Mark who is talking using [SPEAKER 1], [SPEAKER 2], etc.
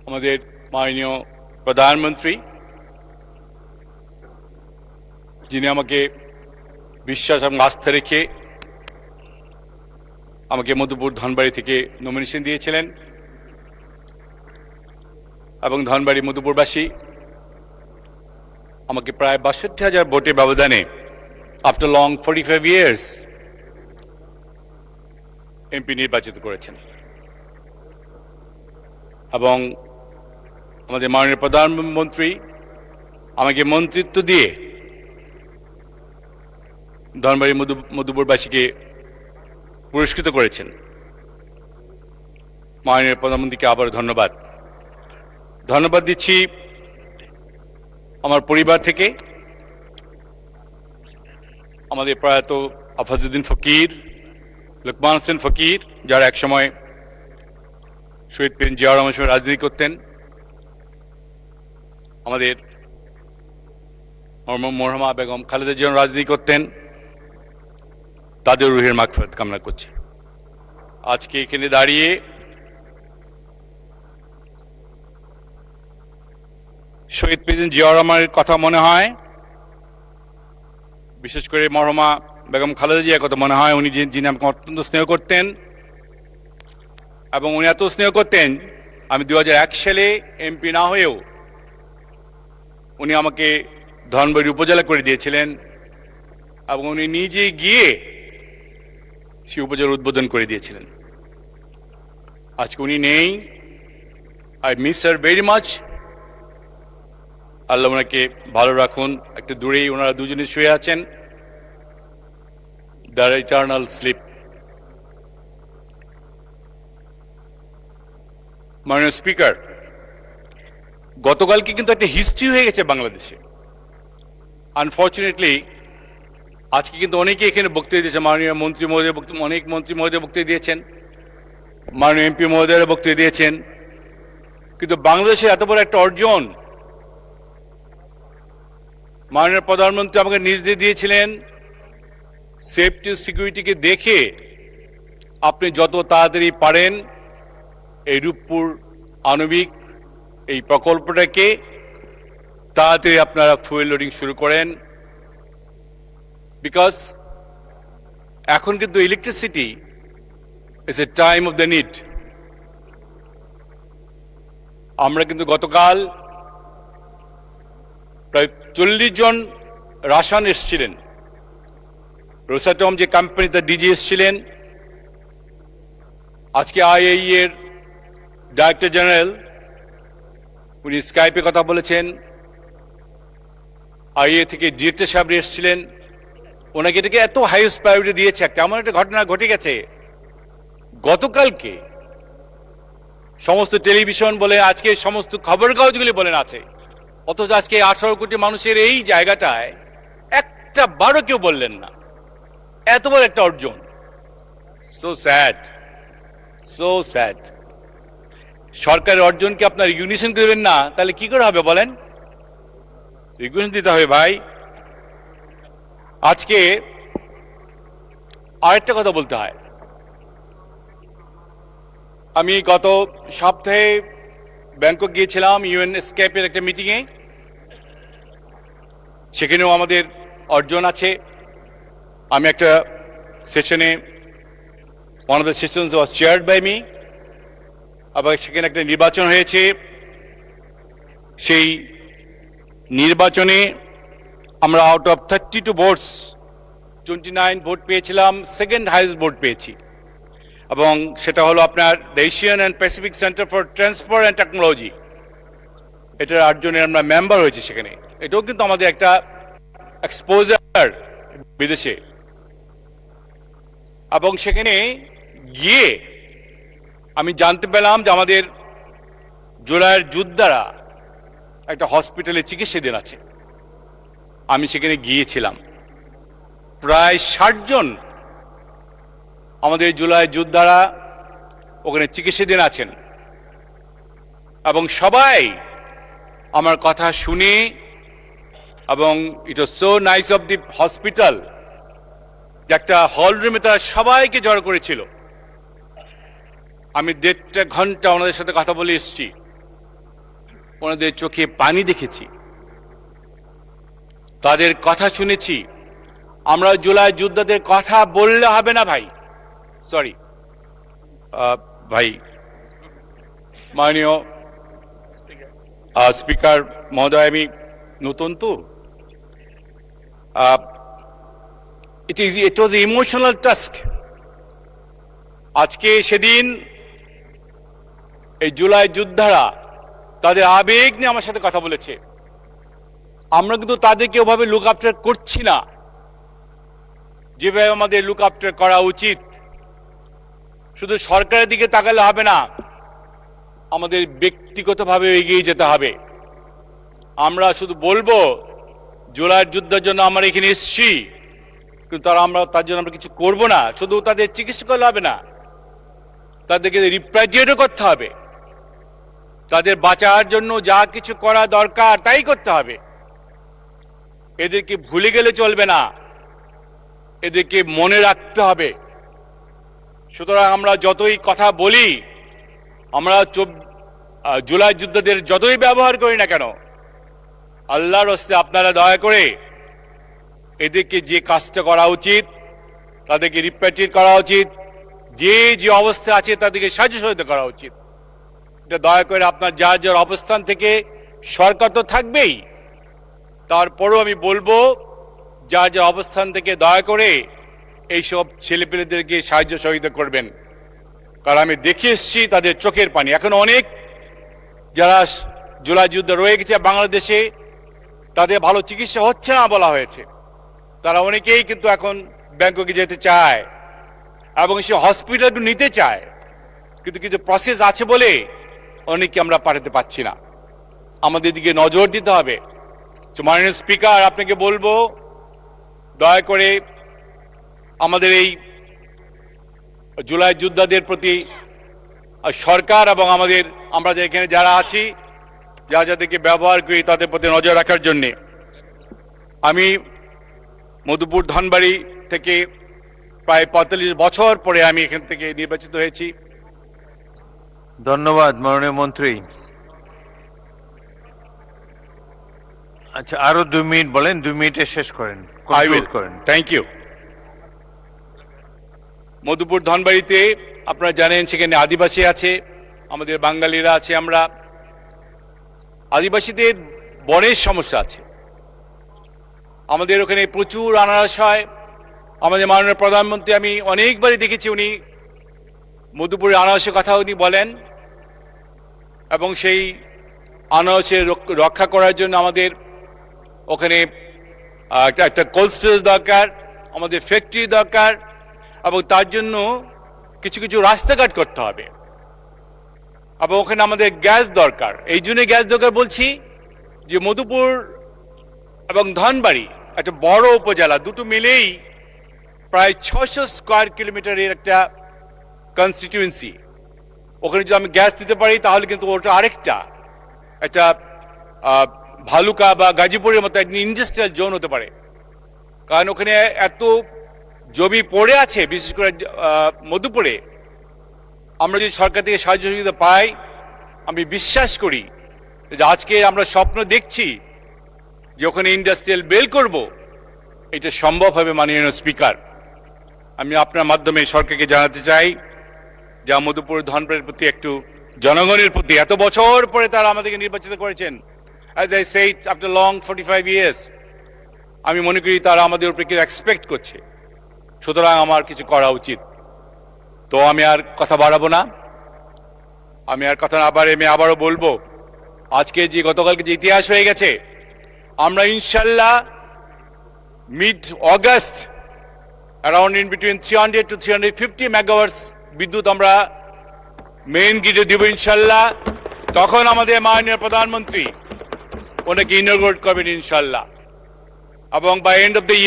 [SPEAKER 1] আমাদের মাননীয় প্রধানমন্ত্রী, যিনি আমাকে বিশ্বাস এবং আস্থা রেখে আমাকে মধুপুর ধনবাড়ি থেকে নমিনেশন দিয়েছিলেন, এবং ধনবাড়ি মধুপুরবাসী আমাকে প্রায় ৬২,০০০ ভোটের ব্যবধানে আফটার লং 45 ইয়ার্স এমপি নির্বাচিত করেছেন। এবং আমাদের মাননীয় প্রধানমন্ত্রী আমাকে মন্ত্রিত্ব দিয়ে ধনবাড়ি মধুপুরবাসীকে পুরস্কৃত করেছেন। মাননীয় প্রধানমন্ত্রীকে আবার ধন্যবাদ দিচ্ছি আমার পরিবার থেকে। আমাদের প্রয়াত আফাজউদ্দিন ফকির, লোকমান হোসেন ফকির, যারা একসময় শহীদ প্রেসিডেন্ট জিয়াউর রহমানের সঙ্গে রাজনীতি করতেন, আমাদের মরহুমা বেগম খালেদা জিয়া রাজনীতি করতেন, তাদের রুহের মাগফিরাত কামনা করছি। আজকে এখানে দাঁড়িয়ে শহীদ প্রেসিডেন্ট জিয়াউর রহমানের কথা মনে হয়, বিশেষ করে মরহুমা বেগম খালেদা জিয়ার কথা মনে হয়। উনি যিনি আমাকে অত্যন্ত স্নেহ করতেন, এবং উনি এত স্নেহ করতেন, আমি 2001 সালে এমপি না হয়েও উনি আমাকে ধনবাড়ি উপজেলা করে দিয়েছিলেন, এবং উনি নিজে গিয়ে সেই উপজেলা উদ্বোধন করে দিয়েছিলেন। আজকে উনি নেই। I miss her very much. আল্লাহ ওনাকে ভালো রাখুন। একটু দূরেই ওনারা দুজনে শুয়ে আছেন, দ্য ইটার্নাল স্লিপ। মাননীয় স্পিকার, গতকালকে কিন্তু একটা হিস্ট্রি হয়ে গেছে বাংলাদেশে। আনফর্চুনেটলি আজকে কিন্তু অনেকে এখানে বক্তব্য দিয়েছে। মাননীয় মন্ত্রী মহোদয় অনেক মন্ত্রী মহোদয় বক্তব্য দিয়েছেন, মাননীয় এমপি মহোদয়ের বক্তব্য দিয়েছেন, কিন্তু বাংলাদেশের এত বড় একটা অর্জন মাননীয় প্রধানমন্ত্রী আমাকে নিজ দিয়ে দিয়েছিলেন। সেফটি সিকিউরিটিকে দেখে আপনি যত তাড়াতাড়ি পারেন এই রূপপুর আণবিক এই প্রকল্পটাকে তাড়াতাড়ি আপনারা ফুয়েল লোডিং শুরু করেন, বিকজ এখন কিন্তু electricity is a time of the need. আমরা কিন্তু গতকাল প্রায় 40 জন রাসায়ন এসেছিলেন। রোসাটম যে কোম্পানি, তার ডিজি এসেছিলেন। আজকে আইএই এর ডাইরেক্টর জেনারেল উনি স্কাইপে কথা বলেছেন। আইএ থেকে ডিরেক্টর সাহেব এসেছিলেন। ওনাকে এটাকে এত হাইয়েস্ট প্রায়োরিটি দিয়েছে। একটা এমন একটা ঘটনা ঘটে গেছে গতকালকে, সমস্ত টেলিভিশন বলে, আজকে সমস্ত খবর কাগজগুলি বলেন আছে, অথচ আজকে 18 কোটি মানুষের এই জায়গাটায় একটা বারো কেউ বললেন না। এত বড় একটা অর্জন। So sad, so sad. সরকারের অর্জনকে আপনার রিকগনিশন করবেন না, তাহলে কি করে হবে বলেন? রিকগনিশন দিতে হবে ভাই। আজকে আরেকটা কথা বলতে হয়। আমি গত সপ্তাহে ব্যাংকক গিয়েছিলাম ইউএন এসকেপের একটা মিটিংয়ে। সেখানেও আমাদের অর্জন আছে। আমি একটা সেশনে, one of the sessions was chaired by me. আবার সেখানে একটা নির্বাচন হয়েছে। সেই নির্বাচনে আমরা আউট অফ 32 ভোটস 29 ভোট পেয়েছিলাম, সেকেন্ড হাইয়েস্ট ভোট পেয়েছি। এবং সেটা হলো আপনার the Asian and Pacific Centre for Transport and Technology. এটার 8 জনের আমরা মেম্বার হয়েছি সেখানে। এটাও কিন্তু আমাদের একটা এক্সপোজার বিদেশে। এবং সেখানে গিয়ে আমি জানতে পেলাম যে আমাদের জুলাইয়ের যোদ্ধারা একটা হসপিটালে চিকিৎসাধীন আছে। আমি সেখানে গিয়েছিলাম। প্রায় 60 জন আমাদের জুলাই যোদ্ধারা ওখানে চিকিৎসাধীন আছেন, এবং সবাই আমার কথা শুনে, এবং it was so nice of the hospital যে একটা হল রুমে তারা সবাইকে জড়ো করেছিল। আমি 1.5 ঘন্টা ওনাদের সাথে কথা বলে এসেছি। ওনাদের চোখে পানি দেখেছি, তাদের কথা শুনেছি। আমরা জুলাই যোদ্ধাদের কথা বললে হবে না ভাই, সরি ভাই, মাননীয় স্পিকার মহোদয়, আমি নতুন তো, ইট ওয়াজ ইমোশনাল টাস্ক। আজকে সেদিন এই জুলাই যোদ্ধারা তাদের আবেগ নিয়ে আমার সাথে কথা বলেছে। আমরা কিন্তু তাদেরকে ওভাবে লুক আফটার করছি না যেভাবে আমাদের লুক আফটার করা উচিত। শুধু সরকারের দিকে তাকালে হবে না, আমাদের ব্যক্তিগতভাবে এগিয়ে যেতে হবে। আমরা শুধু বলবো জুলাইয়ের যুদ্ধের জন্য আমরা এখানে এসেছি, কিন্তু তার জন্য আমরা কিছু করব না। শুধু তাদের চিকিৎসা করলে হবে না, তাদেরকে রিপ্যাট্রিয়েটও করতে হবে। তাদের বাঁচার জন্য যা কিছু করা দরকার তাই করতে হবে। এদেরকে ভুলে গেলে চলবে না, এদেরকে মনে রাখতে হবে। সুতরাং আমরা যতই কথা বলি, আমরা জুলাই যোদ্ধাদের যতই ব্যবহার করি না কেন, আল্লাহর হস্তে আপনারা দয়া করে এদেরকে যে কাজটা করা উচিত, তাদেরকে রিপ্যাট্রিয়েট করা উচিত, যে যে অবস্থা আছে তাদেরকে সাহায্য সহযোগিতা করা উচিত। এটা দয়া করে আপনার যার যার অবস্থান থেকে, সরকার তো থাকবেই, তারপরও আমি বলবো যার যার অবস্থান থেকে দয়া করে এইসব ছেলেপেলেদেরকে সাহায্য সহযোগিতা করবেন। কারণ আমি দেখে এসেছি তাদের চোখের পানি। এখন অনেক যারা জুলাই যুদ্ধে রয়ে গেছে বাংলাদেশে, তাদের ভালো চিকিৎসা হচ্ছে না বলা হয়েছে। তারা অনেকেই কিন্তু এখন ব্যাংককে যেতে চায় এবং সে হসপিটাল নিতে চায়, কিন্তু কিছু প্রসেস আছে বলে অনেকে আমরা পাঠাতে পারছি না। আমাদের দিকে নজর দিতে হবে। মাননীয় স্পিকার, আপনাকে বলবো দয়া করে আমাদের এই জুলাই যোদ্ধাদের প্রতি সরকার এবং আমরা এখানে যারা আছি, যাদেরকে ব্যবহার করি, তাদের প্রতি নজর রাখার জন্যে। আমি মধুপুর ধনবাড়ি থেকে প্রায় ৪৫ বছর পরে আমি এখান থেকে নির্বাচিত হয়েছি।
[SPEAKER 2] ধন্যবাদ মাননীয় মন্ত্রী। আচ্ছা, আরো 2 মিনিট বলেন, 2 মিনিটে শেষ করেন, কনক্লুড করেন।
[SPEAKER 1] Thank you. মধুপুর ধনবাড়িতে আপনারা জানেন সেখানে আদিবাসী আছে, আমাদের বাঙালিরা আছে। আমরা আদিবাসীদের বনের সমস্যা আছে। আমাদের ওখানে প্রচুর আনারস হয়। আমাদের মাননীয় প্রধানমন্ত্রী, আমি অনেকবারই দেখেছি, উনি মধুপুরের আনারসের কথা উনি বলেন, এবং সেই আনারসের রক্ষা করার জন্য আমাদের ওখানে একটা কোল্ড স্টোরেজ দরকার, আমাদের ফ্যাক্টরি দরকার, এবং তার জন্য কিছু কিছু রাস্তাঘাট করতে হবে, এবং ওখানে আমাদের গ্যাস দরকার। এই জন্য গ্যাস দরকার বলছি যে মধুপুর এবং ধনবাড়ি একটা বড় উপজেলা, দুটো মিলেই প্রায় 600 স্কয়ার কিলোমিটারের একটা কনস্টিটিউয়েন্সি। ওখানে যদি আমি গ্যাস দিতে পারি তাহলে কিন্তু ওটা আরেকটা একটা ভালুকা বা গাজীপুরের মতো একটা ইন্ডাস্ট্রিয়াল জোন হতে পারে। কারণ ওখানে এত জমি পড়ে আছে, বিশেষ করে মধুপুরে। আমরা যদি সরকার থেকে সাহায্য সহযোগিতা পাই, আমি বিশ্বাস করি যে আজকে আমরা স্বপ্ন দেখছি যে ওখানে ইন্ডাস্ট্রিয়াল বেল করব, এটা সম্ভব হবে। মাননীয় স্পিকার, আমি আপনার মাধ্যমে সরকারকে জানাতে চাই যে মধুপুর ধনবাড়ির প্রতি একটু, জনগণের প্রতি, এত বছর পরে তারা আমাদেরকে নির্বাচিত করেছেন, as I said, after long 45 years, আমি মনে করি তারা আমাদের উপরে কিছু এক্সপেক্ট করছে। সুতরাং আমার কিছু করা উচিত। তো আমি আর কথা বাড়াবো না। আমি আবারও বলবো, আজকে যে গতকালকে যে ইতিহাস হয়ে গেছে, আমরা ইনশাল্লাহ mid August around in between 300 to 350 মেগাওয়াটস বিদ্যুৎ আমরা মেইন গ্রিডে দিব ইনশাল্লাহ। তখন আমাদের মাননীয় প্রধানমন্ত্রী ওনাকে ইনগ্রেট করবেন ইনশাল্লাহ, এবং by end of the year